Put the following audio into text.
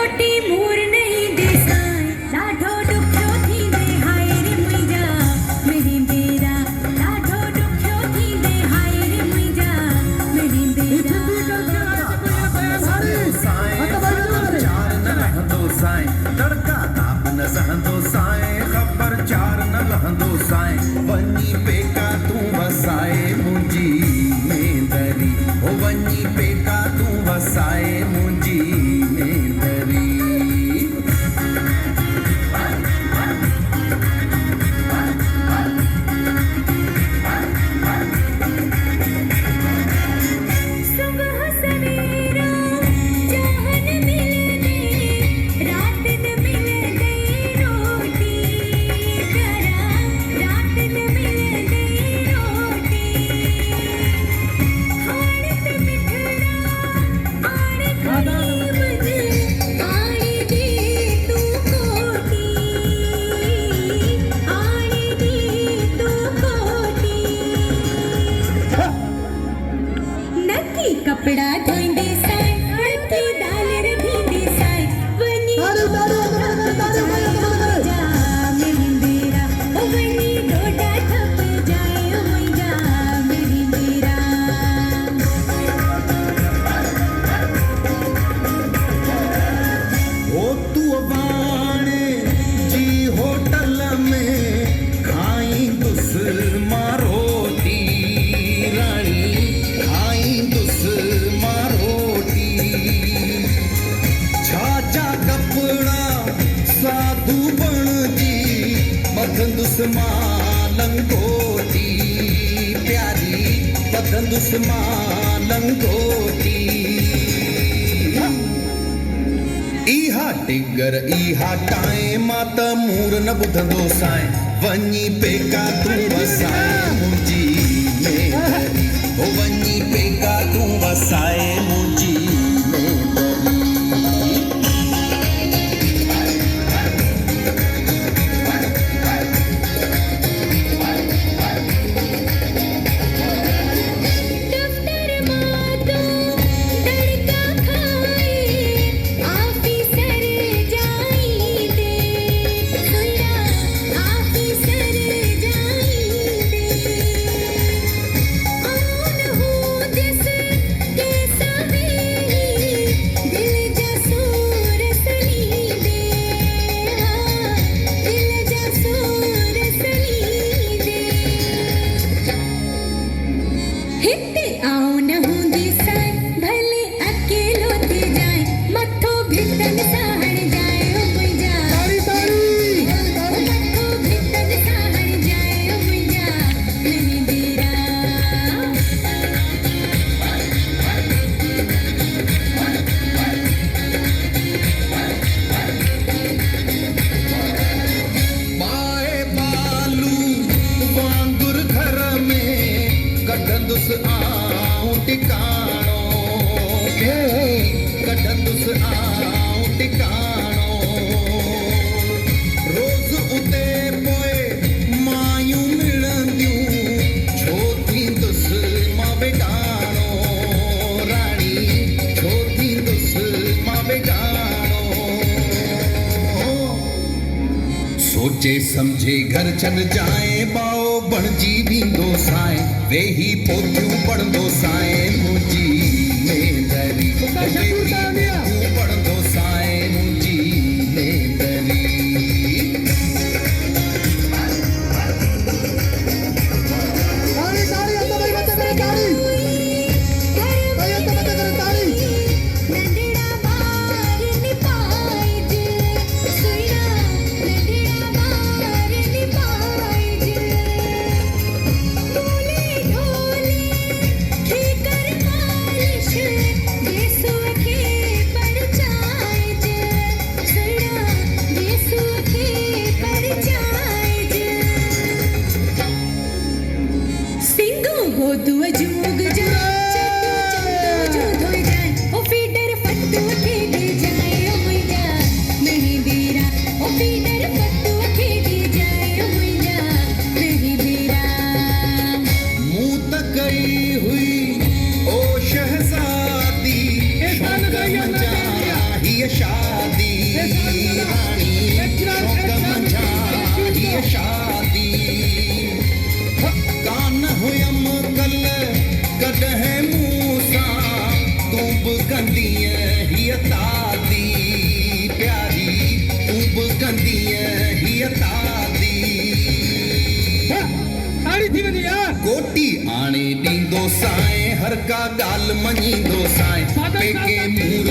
मोटी मूर नहीं देसाई लाठो दुख्यो थी दे हाय रे मुइजा मेरी बेरा लाठो दुख्यो थी दे हाय रे मुइजा मेरी बेरा चार न लहंदो साए तड़का ताप न सहंदो साए खबर चार न लहंदो साए वनी पेका तू वसाए मुंजी मेंदरी ओ वनी पेका तू वसाए मुंजी मेंदरी सुबह सवेरा चाहन मिलने रात न मिलने रोटी प्यारा रात न मिलने रोटी हाड़त मिठड़ा आड़ गरीब आड़ी दी तू कोटी आड़ी दी तू कोटी नक्की कपड़ा धोइंदे साए हथी दाल रधींदे साए वनी जा मेरी बेरा ओ वनी डोडा ठप जाए ओ मुइजा मेरी बेरा ओ तू वाणे जी होटल में खाई दुस मारोटी रानी खाई दुस मारोटी छाजा कपड़ा साधु बण जी बदंदुस मालंगोटी प्यारी बदंदुस मालंगोटी इहा टिगर इहा टाइम त मूर न ॿुधंदो साए वञी पेका तू वसाए मुंहिंजी मेंदरी ओ वञी पेका तू वसाए मुंहिंजी मेंदरी दफ्तर मातो तड़का खाए ऑफिसर जाई दे सुना ऑफिसर जाई दे आन हो जिस के सवेरी दिल जसूर सनी दे दिल जसूर सनी दे हिते आओ न हूंदी साए भले अकेलो थी जाए मथो भितन साहण जाए ओ मुइजा मथो भितन साहण जाए ओ मुइजा मेरी बेरा पाए बालू वांगुर घर में कढंदुस आऊं टिकाणो कढंदुस आऊं टिकाणो रोज़ उते पोए मायूं मिलंदियूं छो थींदुस मां बेगाणो राणी छो थींदुस मां बेगाणो सोचे समझे घर छॾ जाए बाओ बणजी बींदो साए वेही पोथियूं पढ़ंदो साए मुंहिंजी मेंदरी वेही पोथियूं पढ़ंदो साए मुंहिंजी मेंदरी नंढड़ा बार निपाइज सुना नंढड़ा बार निपाइज ढोले ढोले ठेकर मालिश देसो के मञींदो साईं पेके मूर